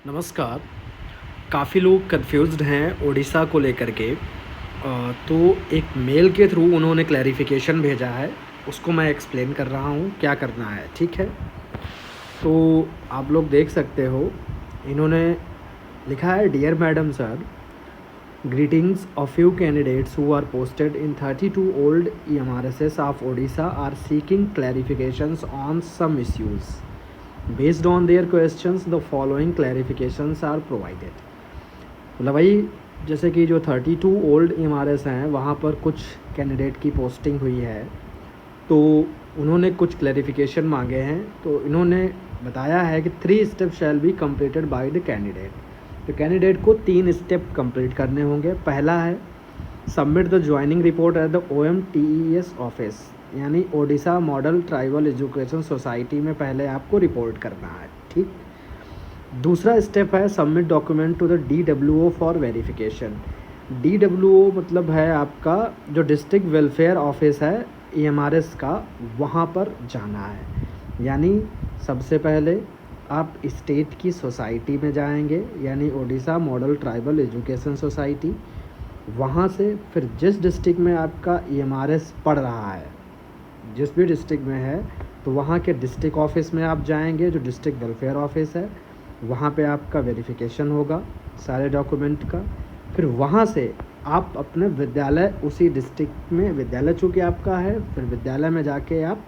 नमस्कार। काफ़ी लोग कन्फ्यूज़्ड हैं ओडिशा को लेकर के। तो एक मेल के थ्रू उन्होंने क्लैरिफ़िकेशन भेजा है, उसको मैं एक्सप्लेन कर रहा हूँ क्या करना है, ठीक है? तो आप लोग देख सकते हो, इन्होंने लिखा है dear madam sir, greetings of few candidates who are posted in 32 old EMRSs of Odisha are seeking clarifications on some issues. Based on their questions, the following clarifications are provided. मतलब वही जैसे कि जो 32 ओल्ड EMRS हैं वहाँ पर कुछ candidate की पोस्टिंग हुई है, तो उन्होंने कुछ क्लैरिफिकेशन मांगे हैं। तो इन्होंने बताया है कि 3 step shall be completed by the candidate. तो कैंडिडेट को 3 स्टेप कंप्लीट करने होंगे। पहला है submit the joining report at the OMTES office, यानी Odisha model tribal education society में पहले आपको रिपोर्ट करना है, ठीक। दूसरा स्टेप है submit document to the DWO for verification. DWO मतलब है आपका जो डिस्ट्रिक्ट वेलफेयर ऑफिस है EMRS का, वहाँ पर जाना है। यानी सबसे पहले आप स्टेट की सोसाइटी में जाएंगे, यानी Odisha model tribal education society. वहाँ से फिर जिस डिस्ट्रिक्ट में आपका EMRS पड़ रहा है, जिस भी डिस्ट्रिक्ट में है, तो वहाँ के डिस्ट्रिक्ट ऑफिस में आप जाएंगे, जो डिस्ट्रिक्ट वेलफेयर ऑफिस है। वहाँ पे आपका वेरिफिकेशन होगा सारे डॉक्यूमेंट का। फिर वहाँ से आप अपने विद्यालय, उसी डिस्ट्रिक्ट में विद्यालय चूँकि आपका है, फिर विद्यालय में जाके आप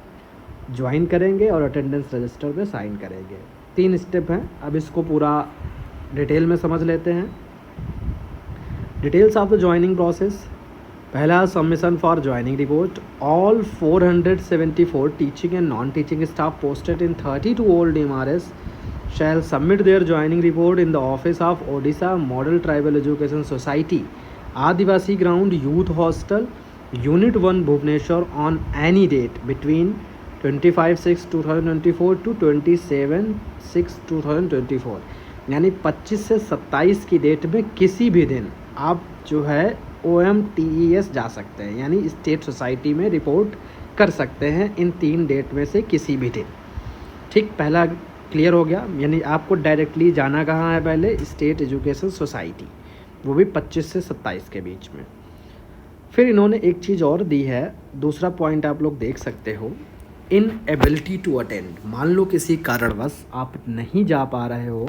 ज्वाइन करेंगे और अटेंडेंस रजिस्टर पे साइन करेंगे। 3 स्टेप हैं। अब इसको पूरा डिटेल में समझ लेते हैं। Details of the joining process. पहला submission for joining report. All 474 teaching and non teaching staff posted in 32 old EMRS shall submit their joining report in the office of Odisha Model Tribal Education Society, Adivasi Ground Youth Hostel, Unit 1 Bhubaneswar on any date between 25/6/2024 to 27/6/2024, यानी 25 से 27 की date में किसी भी दिन आप जो है OMTES जा सकते हैं, यानी स्टेट सोसाइटी में रिपोर्ट कर सकते हैं इन 3 डेट में से किसी भी दिन, ठीक। पहला क्लियर हो गया। यानी आपको डायरेक्टली जाना कहाँ है, पहले स्टेट एजुकेशन सोसाइटी, वो भी 25 से 27 के बीच में। फिर इन्होंने एक चीज़ और दी है, दूसरा पॉइंट आप लोग देख सकते हो, इन एबिलिटी टू अटेंड। मान लो किसी कारणवश आप नहीं जा पा रहे हो,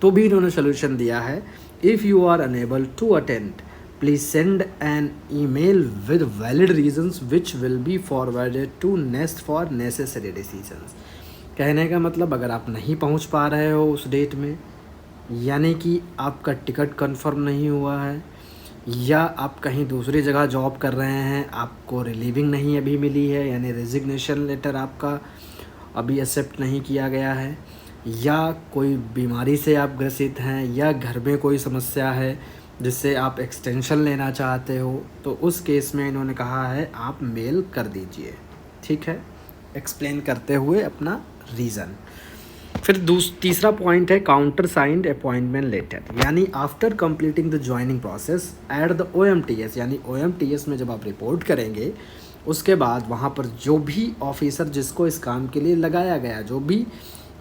तो भी इन्होंने सोल्यूशन दिया है। If you are unable to attend, please send an email with valid reasons which will be forwarded to NEST for necessary decisions. कहने का मतलब, अगर आप नहीं पहुंच पा रहे हो उस डेट में, यानी कि आपका टिकट कंफर्म नहीं हुआ है, या आप कहीं दूसरी जगह जॉब कर रहे हैं, आपको रिलीविंग नहीं अभी मिली है, यानी रेजिग्नेशन लेटर आपका अभी एक्सेप्ट नहीं किया गया है, या कोई बीमारी से आप ग्रसित हैं, या घर में कोई समस्या है जिससे आप एक्सटेंशन लेना चाहते हो, तो उस केस में इन्होंने कहा है आप मेल कर दीजिए, ठीक है, एक्सप्लेन करते हुए अपना रीज़न। फिर तीसरा पॉइंट है काउंटर साइंड अपॉइंटमेंट लेटर, यानी after completing the joining process at the OMTS, यानी OMTS में जब आप रिपोर्ट करेंगे, उसके बाद वहाँ पर जो भी ऑफिसर जिसको इस काम के लिए लगाया गया, जो भी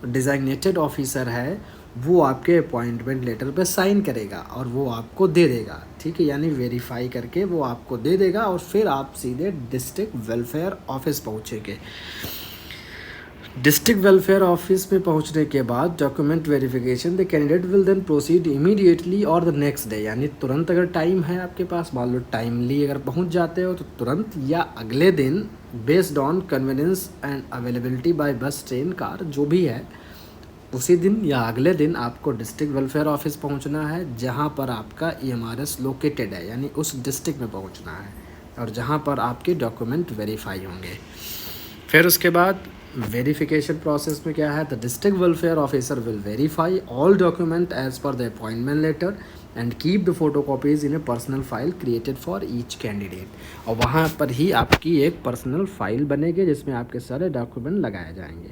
डिज़ाइनेटेड ऑफिसर है, वो आपके अपॉइंटमेंट लेटर पे साइन करेगा और वो आपको दे देगा, ठीक है, यानी वेरीफाई करके वो आपको दे देगा, और फिर आप सीधे डिस्ट्रिक्ट वेलफेयर ऑफिस पहुँचेंगे। डिस्ट्रिक्ट वेलफेयर ऑफिस में पहुंचने के बाद document verification, the candidate will then proceed immediately और द नेक्स्ट डे, यानी तुरंत अगर टाइम है आपके पास, मान लो टाइमली अगर पहुंच जाते हो तो तुरंत, या अगले दिन based on convenience and availability by bus, train, car, जो भी है, उसी दिन या अगले दिन आपको डिस्ट्रिक्ट वेलफेयर ऑफिस पहुंचना है, जहां पर आपका EMRS लोकेटेड है, यानी उस डिस्ट्रिक्ट में पहुंचना है, और जहां पर आपके डॉक्यूमेंट वेरीफाई होंगे। फिर उसके बाद वेरिफिकेशन प्रोसेस में क्या है, the district welfare officer will verify all document as per the appointment letter and keep the photocopies in a personal file created for each candidate, और वहाँ पर ही आपकी एक पर्सनल फाइल बनेगी जिसमें आपके सारे डॉक्यूमेंट लगाए जाएंगे।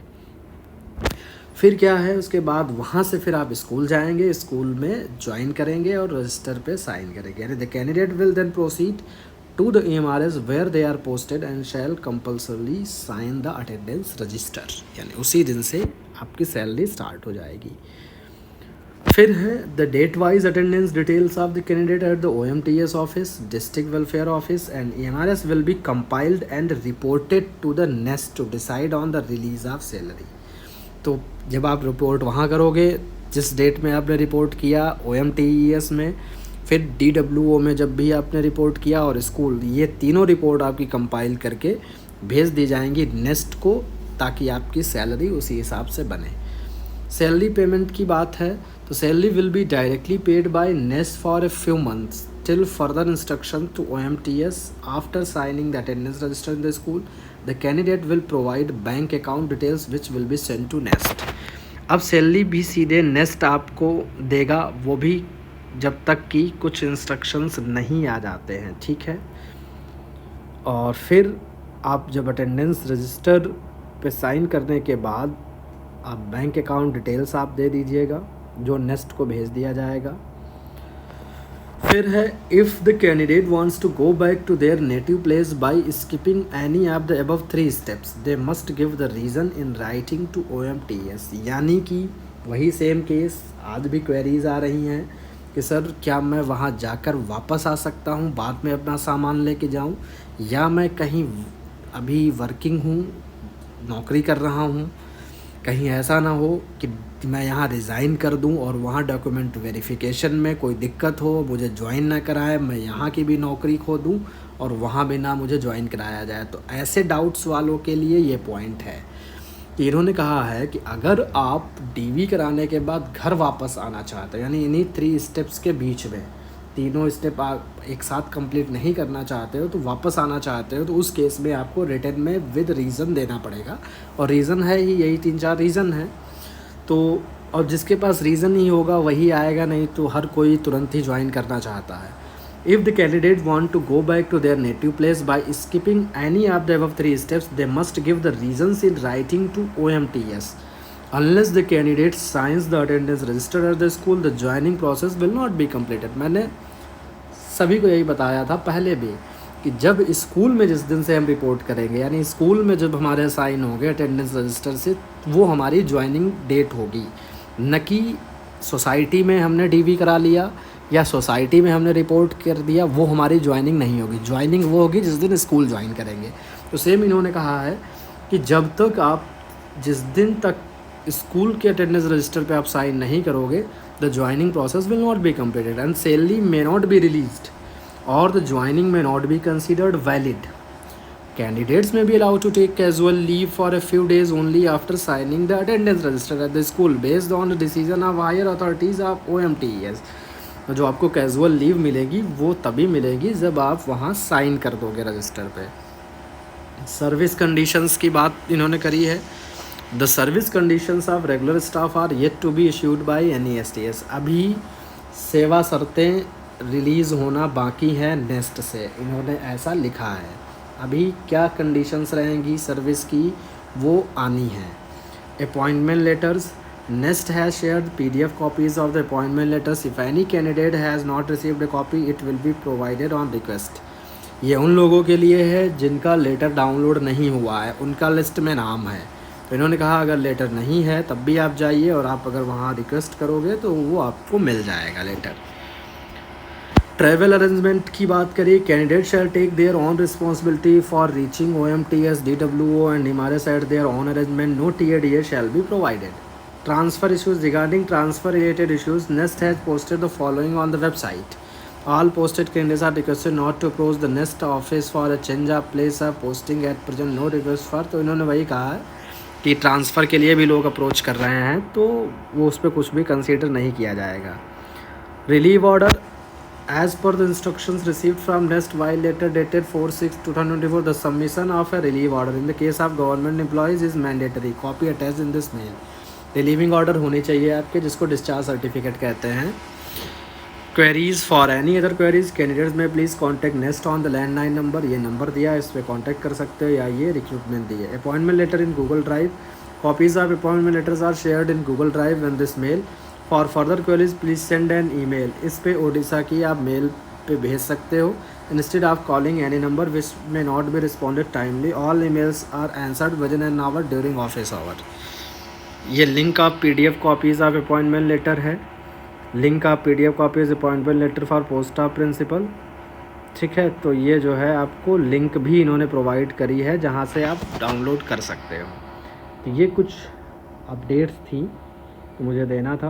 फिर क्या है, उसके बाद वहाँ से फिर आप स्कूल जाएंगे, स्कूल में ज्वाइन करेंगे और रजिस्टर पे साइन करेंगे, यानी the candidate will then proceed to the EMRS where they are posted and shall compulsorily sign the attendance register, यानी उसी दिन से आपकी सैलरी स्टार्ट हो जाएगी। फिर है the date wise attendance details of the candidate at the OMTS office, district welfare office and EMRS will be compiled and reported to the NEST to decide on the release of salary. तो जब आप report वहाँ करोगे जिस date में आपने report किया OMTES में, फिर DWO में जब भी आपने रिपोर्ट किया और स्कूल, ये तीनों रिपोर्ट आपकी कंपाइल करके भेज दी जाएंगी नेस्ट को, ताकि आपकी सैलरी उसी हिसाब से बने। सैलरी पेमेंट की बात है तो salary will be directly paid by nest for a few months till further instruction to OMTS. After signing the attendance register in the school, the candidate will provide bank account details which will be sent to NEST. अब salary भी सीधे nest आपको देगा, वो भी जब तक कि कुछ इंस्ट्रक्शंस नहीं आ जाते हैं, ठीक है। और फिर आप जब अटेंडेंस रजिस्टर पे साइन करने के बाद आप बैंक अकाउंट डिटेल्स आप दे दीजिएगा जो नेस्ट को भेज दिया जाएगा। फिर है if the candidate wants to go back to their native place by skipping any of the above 3 steps they must give the reason in writing to OMTS। यानी कि वही सेम केस, आज भी क्वेरीज आ रही हैं कि सर क्या मैं वहाँ जाकर वापस आ सकता हूँ, बाद में अपना सामान लेके जाऊँ, या मैं कहीं अभी वर्किंग हूँ, नौकरी कर रहा हूँ, कहीं ऐसा ना हो कि मैं यहाँ रिज़ाइन कर दूँ और वहाँ डॉक्यूमेंट वेरिफिकेशन में कोई दिक्कत हो, मुझे ज्वाइन ना कराए, मैं यहाँ की भी नौकरी खो दूँ और वहाँ भी ना मुझे ज्वाइन कराया जाए। तो ऐसे डाउट्स वालों के लिए ये पॉइंट है कि इन्होंने कहा है कि अगर आप DV कराने के बाद घर वापस आना चाहते हो, यानी इन्हीं 3 स्टेप्स के बीच में तीनों स्टेप आप एक साथ कंप्लीट नहीं करना चाहते हो, तो वापस आना चाहते हो, तो उस केस में आपको रिटन में विद रीज़न देना पड़ेगा। और रीज़न है ही यही 3-4 रीज़न है। तो और जिसके पास रीज़न ही होगा वही आएगा, नहीं तो हर कोई तुरंत ही ज्वाइन करना चाहता है। If the candidate want to go back to their native place by skipping any of the above 3 steps they must give the reasons in writing to OMTS। Unless the candidate signs the attendance register at the school, the joining process will not be completed। मैंने सभी को यही बताया था पहले भी कि जब स्कूल में जिस दिन से हम रिपोर्ट करेंगे, यानी स्कूल में जब हमारे साइन होंगे अटेंडेंस रजिस्टर से, वो हमारी ज्वाइनिंग डेट होगी, न कि सोसाइटी में हमने DV करा लिया या सोसाइटी में हमने रिपोर्ट कर दिया, वो हमारी ज्वाइनिंग नहीं होगी। ज्वाइनिंग वो होगी जिस दिन स्कूल ज्वाइन करेंगे। तो सेम इन्होंने कहा है कि जब तक आप जिस दिन तक स्कूल के अटेंडेंस रजिस्टर पे आप साइन नहीं करोगे, the joining process will not be completed and salary may not be released or the joining may not be considered valid. Candidates may be allowed to take casual leave for a few days only after signing the attendance register at the school based on the decision of higher authorities of OMTES. जो आपको casual leave मिलेगी वो तभी मिलेगी जब आप वहाँ sign कर दोगे रजिस्टर पे। सर्विस कंडीशंस की बात इन्होंने करी है। The service conditions of regular staff are yet to be issued by NESTS। अभी सेवा शर्तें रिलीज़ होना बाकी है नेस्ट से, इन्होंने ऐसा लिखा है। अभी क्या कंडीशंस रहेंगी सर्विस की वो आनी है। Appointment letters, nest has shared PDF copies of the appointment letters. If any candidate has not received a copy it will be provided on request. ये उन लोगों के लिए है जिनका लेटर डाउनलोड नहीं हुआ है, उनका लिस्ट में नाम है। तो इन्होंने कहा अगर लेटर नहीं है तब भी आप जाइए और आप अगर वहाँ रिक्वेस्ट करोगे तो वो आपको मिल जाएगा लेटर। ट्रैवल अरेंजमेंट की बात करिए, candidate shall take their own responsibility for reaching OMTS, DWO and EMRS at their own arrangement, no TADA shall be provided. Transfer issues, regarding transfer related issues NEST has posted the following on the website. All posted candidates are requested not to approach the NEST office for a change of place of posting at present, no request for। तो इन्होंने वही कहा है कि transfer के लिए भी लोग अप्रोच कर रहे हैं तो वो उस पर कुछ भी कंसीडर नहीं किया जाएगा। Relieve order, as per the instructions received from NEST while letter dated 4/6/2024, the submission of a relief order in the case of government employees is mandatory, copy attached in this mail। Relieving order होनी चाहिए आपके, जिसको discharge certificate कहते हैं। Queries for any other queries candidates में please contact NEST on the landline number, ये number दिया है, इस पर कॉन्टैक्ट कर सकते हो, या ये रिक्रूटमेंट दी है। Appointment letter in Google drive, copies of appointment letters are shared in Google drive and this mail. For further queries please send an email. इस पे ओडिशा की आप मेल पे भेज सकते हो instead of calling any number which may not be responded timely. All emails are answered within an hour during office hour. ये link of PDF copies of appointment letter है लिंक आप PDF copies appointment letter for post of principal, ठीक है। तो ये जो है आपको लिंक भी इन्होंने प्रोवाइड करी है जहाँ से आप डाउनलोड कर सकते हो। तो ये कुछ अपडेट्स थी तो मुझे देना था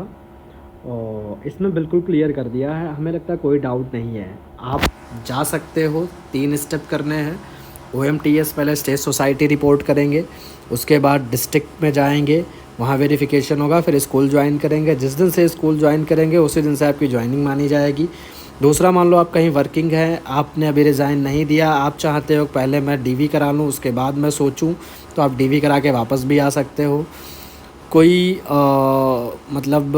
और इसमें बिल्कुल क्लियर कर दिया है, हमें लगता है कोई डाउट नहीं है। आप जा सकते हो, 3 स्टेप करने हैं। OMTS पहले स्टेट सोसाइटी रिपोर्ट करेंगे, उसके बाद डिस्ट्रिक्ट में जाएंगे, वहाँ वेरिफिकेशन होगा, फिर स्कूल ज्वाइन करेंगे। जिस दिन से स्कूल ज्वाइन करेंगे उसी दिन से आपकी ज्वाइनिंग मानी जाएगी। दूसरा, मान लो आप कहीं वर्किंग है, आपने अभी रिज़ाइन नहीं दिया, आप चाहते हो पहले मैं DV करा लूँ उसके बाद मैं सोचूं, तो आप DV करा के वापस भी आ सकते हो। कोई मतलब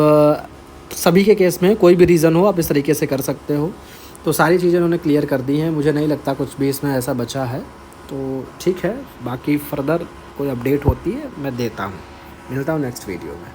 सभी के केस में कोई भी रीज़न हो आप इस तरीके से कर सकते हो। तो सारी चीज़ें उन्होंने क्लियर कर दी हैं, मुझे नहीं लगता कुछ भी इसमें ऐसा बचा है। तो ठीक है, बाकी फर्दर कोई अपडेट होती है मैं देता हूँ। मिलता हूँ नेक्स्ट वीडियो में।